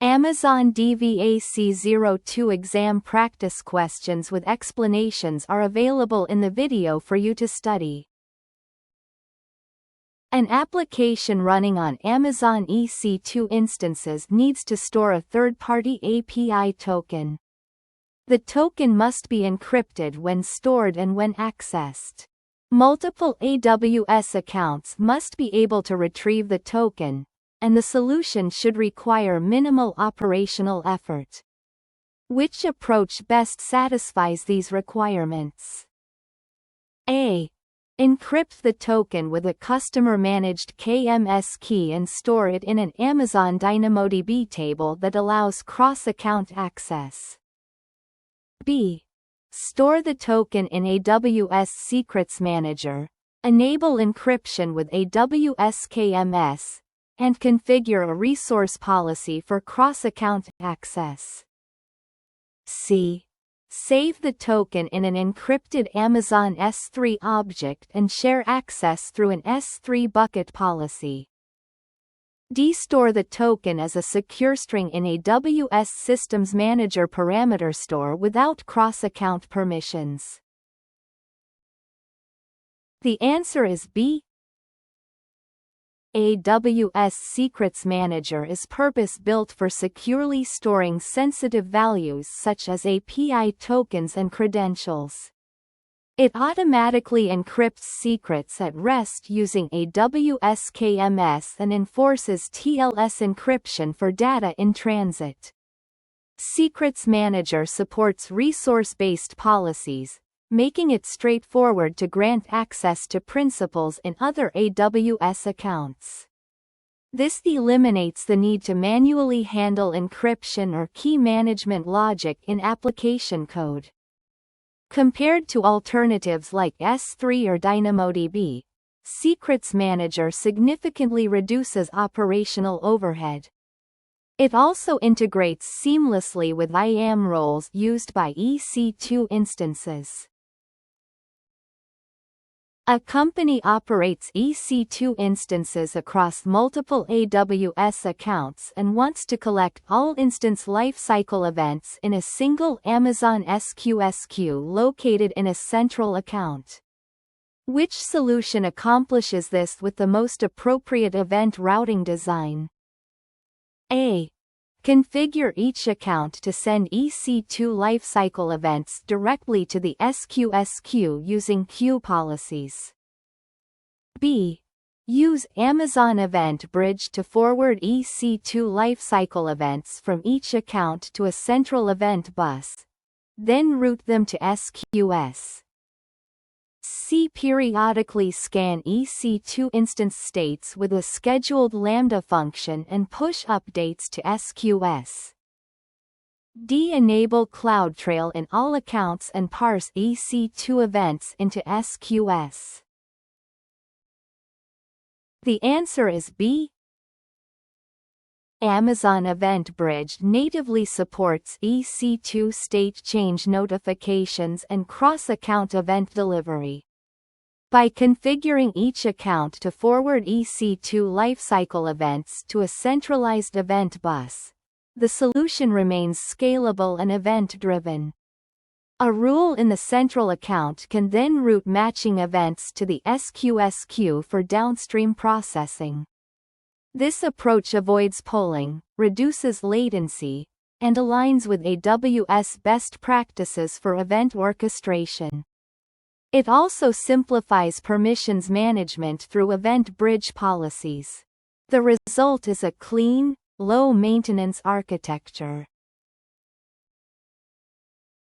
Amazon DVA-C02 exam practice questions with explanations are available in the video for you to study. An application running on Amazon EC2 instances needs to store a third-party API token. The token must be encrypted when stored and when accessed. Multiple AWS accounts must be able to retrieve the token, and the solution should require minimal operational effort. Which approach best satisfies these requirements? A. Encrypt the token with a customer-managed KMS key and store it in an Amazon DynamoDB table that allows cross-account access. B. Store the token in AWS Secrets Manager, enable encryption with AWS KMS, and configure a resource policy for cross-account access. C. Save the token in an encrypted Amazon S3 object and share access through an S3 bucket policy. D. Store the token as a secure string in AWS Systems Manager parameter store without cross-account permissions. The answer is B. AWS Secrets Manager is purpose-built for securely storing sensitive values such as API tokens and credentials. It automatically encrypts secrets at rest using AWS KMS and enforces TLS encryption for data in transit. Secrets Manager supports resource-based policies, making it straightforward to grant access to principals in other AWS accounts. This eliminates the need to manually handle encryption or key management logic in application code. Compared to alternatives like S3 or DynamoDB, Secrets Manager significantly reduces operational overhead. It also integrates seamlessly with IAM roles used by EC2 instances. A company operates EC2 instances across multiple AWS accounts and wants to collect all instance lifecycle events in a single Amazon SQS located in a central account. Which solution accomplishes this with the most appropriate event routing design? A. Configure each account to send EC2 lifecycle events directly to the SQS queue using queue policies. B. Use Amazon Event Bridge to forward EC2 lifecycle events from each account to a central event bus, then route them to SQS. C. Periodically scan EC2 instance states with a scheduled Lambda function and push updates to SQS. D. Enable CloudTrail in all accounts and parse EC2 events into SQS. The answer is B. Amazon Event Bridge natively supports EC2 state change notifications and cross-account event delivery. By configuring each account to forward EC2 lifecycle events to a centralized event bus, the solution remains scalable and event-driven. A rule in the central account can then route matching events to the SQS queue for downstream processing. This approach avoids polling, reduces latency, and aligns with AWS best practices for event orchestration. It also simplifies permissions management through event bridge policies. The result is a clean, low-maintenance architecture.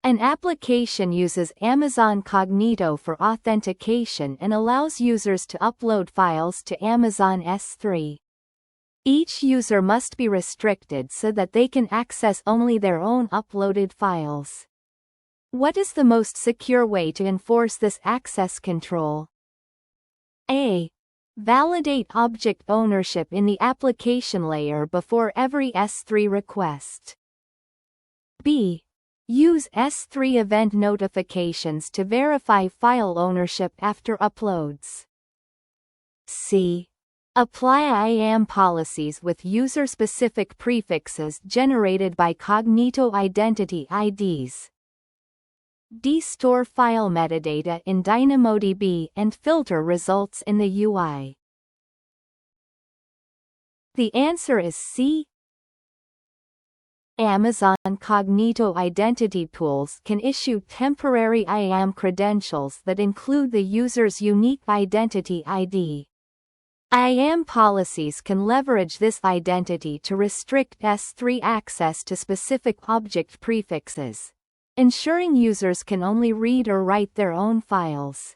An application uses Amazon Cognito for authentication and allows users to upload files to Amazon S3. Each user must be restricted so that they can access only their own uploaded files. What is the most secure way to enforce this access control? A. Validate object ownership in the application layer before every S3 request. B. Use S3 event notifications to verify file ownership after uploads. C. Apply IAM policies with user-specific prefixes generated by Cognito Identity IDs. D. Store file metadata in DynamoDB and filter results in the UI. The answer is C. Amazon Cognito Identity Tools can issue temporary IAM credentials that include the user's unique identity ID. IAM policies can leverage this identity to restrict S3 access to specific object prefixes, ensuring users can only read or write their own files.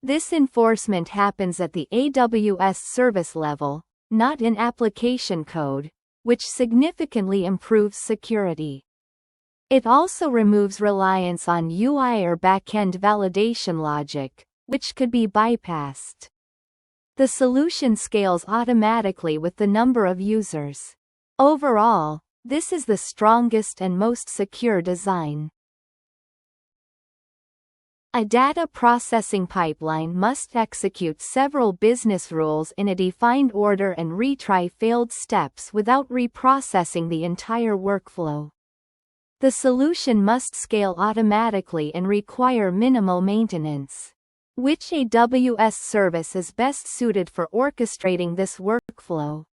This enforcement happens at the AWS service level, not in application code, which significantly improves security. It also removes reliance on UI or backend validation logic, which could be bypassed. The solution scales automatically with the number of users. Overall, this is the strongest and most secure design. A data processing pipeline must execute several business rules in a defined order and retry failed steps without reprocessing the entire workflow. The solution must scale automatically and require minimal maintenance. Which AWS service is best suited for orchestrating this workflow?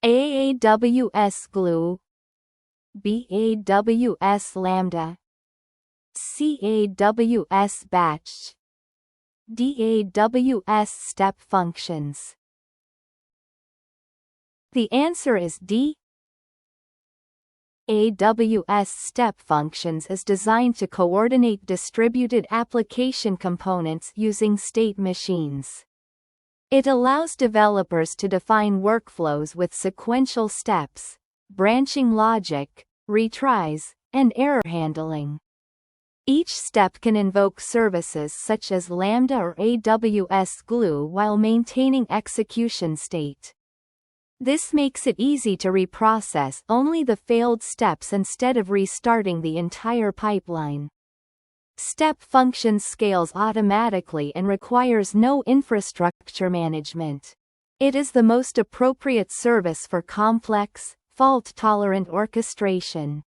A. AWS Glue, B. AWS Lambda, C. AWS Batch, D. AWS Step Functions. The answer is D. AWS Step Functions is designed to coordinate distributed application components using state machines. It allows developers to define workflows with sequential steps, branching logic, retries, and error handling. Each step can invoke services such as Lambda or AWS Glue while maintaining execution state. This makes it easy to reprocess only the failed steps instead of restarting the entire pipeline. Step Functions scales automatically and requires no infrastructure management. It is the most appropriate service for complex, fault-tolerant orchestration.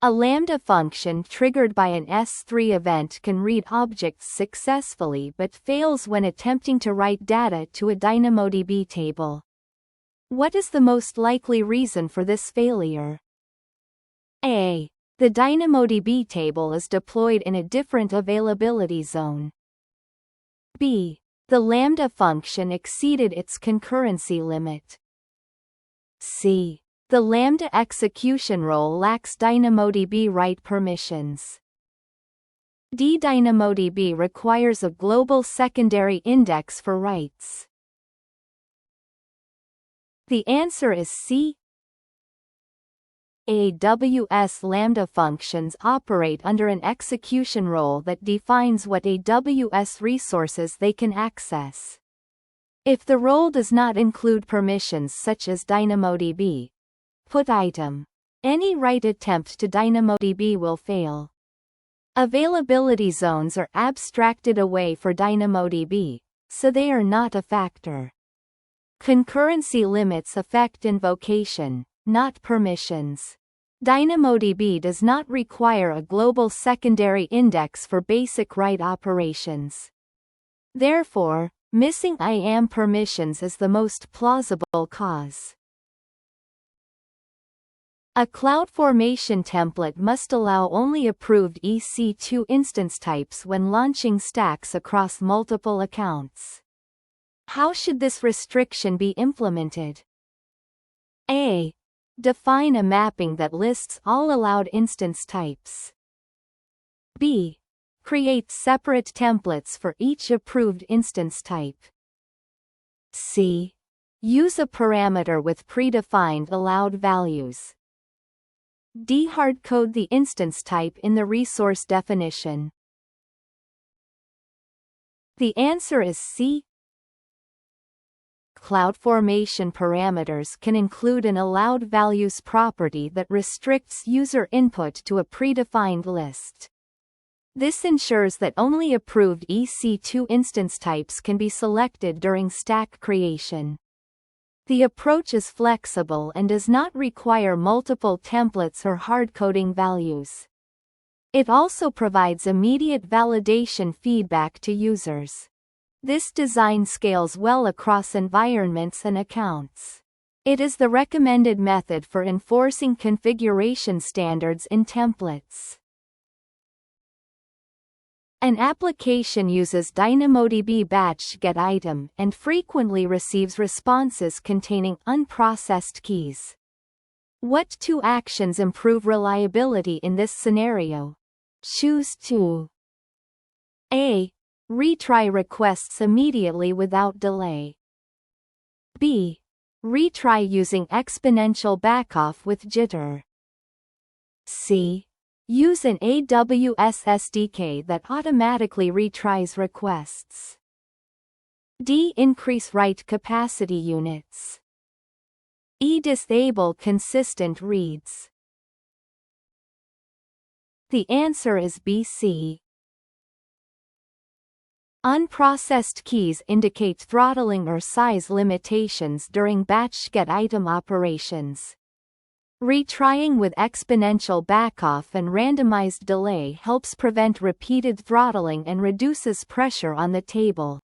A Lambda function triggered by an S3 event can read objects successfully but fails when attempting to write data to a DynamoDB table. What is the most likely reason for this failure? A. The DynamoDB table is deployed in a different availability zone. B. The Lambda function exceeded its concurrency limit. C. The Lambda execution role lacks DynamoDB write permissions. D. DynamoDB requires a global secondary index for writes. The answer is C. AWS Lambda functions operate under an execution role that defines what AWS resources they can access. If the role does not include permissions such as DynamoDB, put item, any write attempt to DynamoDB will fail. Availability zones are abstracted away for DynamoDB, so they are not a factor. Concurrency limits affect invocation, not permissions. DynamoDB does not require a global secondary index for basic write operations. Therefore, missing IAM permissions is the most plausible cause. A CloudFormation template must allow only approved EC2 instance types when launching stacks across multiple accounts. How should this restriction be implemented? A. Define a mapping that lists all allowed instance types. B. Create separate templates for each approved instance type. C. Use a parameter with predefined allowed values. D. Hardcode the instance type in the resource definition. The answer is C. CloudFormation parameters can include an allowed values property that restricts user input to a predefined list. This ensures that only approved EC2 instance types can be selected during stack creation. The approach is flexible and does not require multiple templates or hard-coding values. It also provides immediate validation feedback to users. This design scales well across environments and accounts. It is the recommended method for enforcing configuration standards in templates. An application uses DynamoDB batch get item and frequently receives responses containing unprocessed keys. What two actions improve reliability in this scenario? Choose two. A. Retry requests immediately without delay. B. Retry using exponential backoff with jitter. C. Use an AWS SDK that automatically retries requests. D. Increase write capacity units. E. Disable consistent reads. The answer is B. C. Unprocessed keys indicate throttling or size limitations during batch get item operations. Retrying with exponential backoff and randomized delay helps prevent repeated throttling and reduces pressure on the table.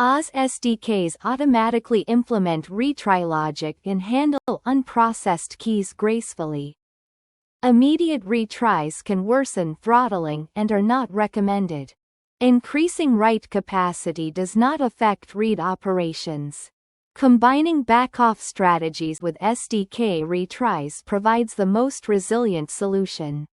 AWS SDKs automatically implement retry logic and handle unprocessed keys gracefully. Immediate retries can worsen throttling and are not recommended. Increasing write capacity does not affect read operations. Combining backoff strategies with SDK retries provides the most resilient solution.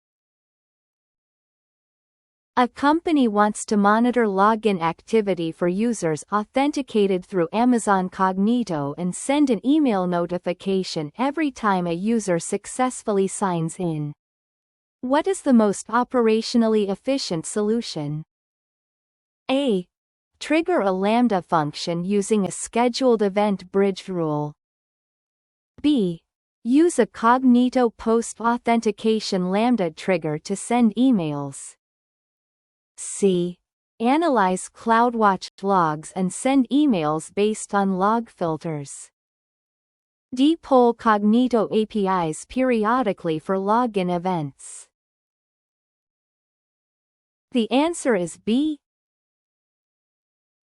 A company wants to monitor login activity for users authenticated through Amazon Cognito and send an email notification every time a user successfully signs in. What is the most operationally efficient solution? A. Trigger a Lambda function using a scheduled event bridge rule. B. Use a Cognito post-authentication Lambda trigger to send emails. C. Analyze CloudWatch logs and send emails based on log filters. D. Poll Cognito APIs periodically for login events. The answer is B.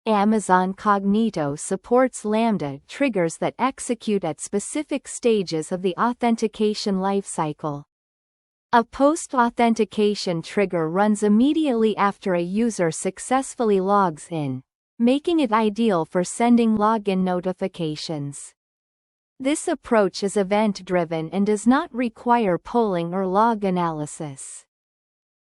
Amazon Cognito supports Lambda triggers that execute at specific stages of the authentication lifecycle. A post-authentication trigger runs immediately after a user successfully logs in, making it ideal for sending login notifications. This approach is event-driven and does not require polling or log analysis.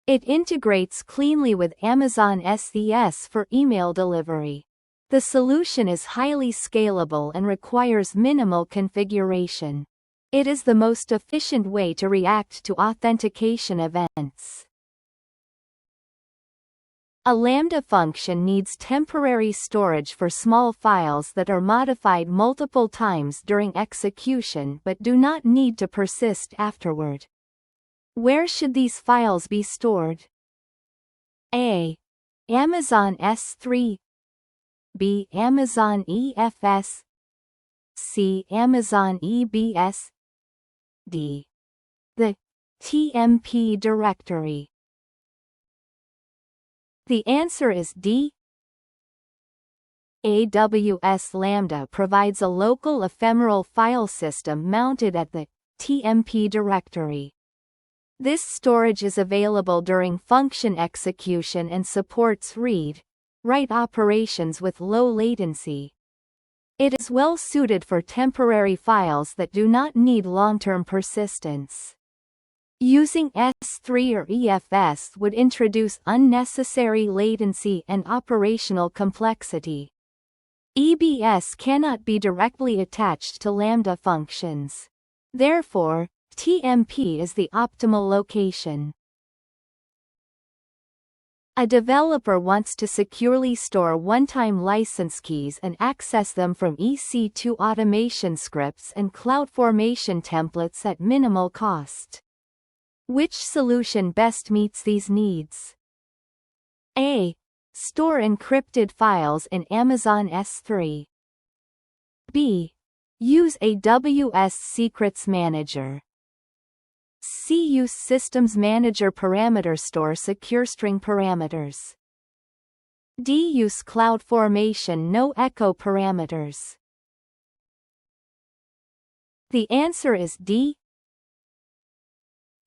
It integrates cleanly with Amazon SES for email delivery. The solution is highly scalable and requires minimal configuration. It is the most efficient way to react to authentication events. A Lambda function needs temporary storage for small files that are modified multiple times during execution but do not need to persist afterward. Where should these files be stored? A. Amazon S3. B. Amazon EFS. C. Amazon EBS. D. The TMP directory. The answer is D. AWS Lambda provides a local ephemeral file system mounted at the TMP directory. This storage is available during function execution and supports read-write operations with low latency. It is well suited for temporary files that do not need long-term persistence. Using S3 or EFS would introduce unnecessary latency and operational complexity. EBS cannot be directly attached to Lambda functions. Therefore, TMP is the optimal location. A developer wants to securely store one-time license keys and access them from EC2 automation scripts and CloudFormation templates at minimal cost. Which solution best meets these needs? A. Store encrypted files in Amazon S3. B. Use AWS Secrets Manager. C. Use Systems Manager Parameter Store Secure String Parameters. D. Use CloudFormation No Echo Parameters. The answer is D.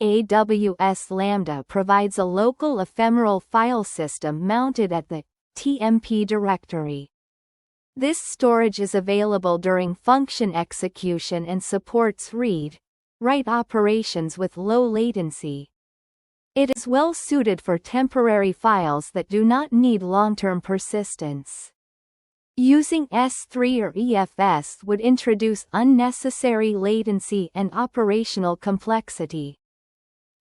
AWS Lambda provides a local ephemeral file system mounted at the TMP directory. This storage is available during function execution and supports read-write operations with low latency. It is well suited for temporary files that do not need long-term persistence. Using S3 or EFS would introduce unnecessary latency and operational complexity.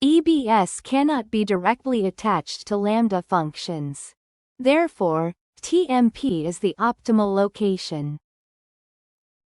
EBS cannot be directly attached to Lambda functions. Therefore, TMP is the optimal location.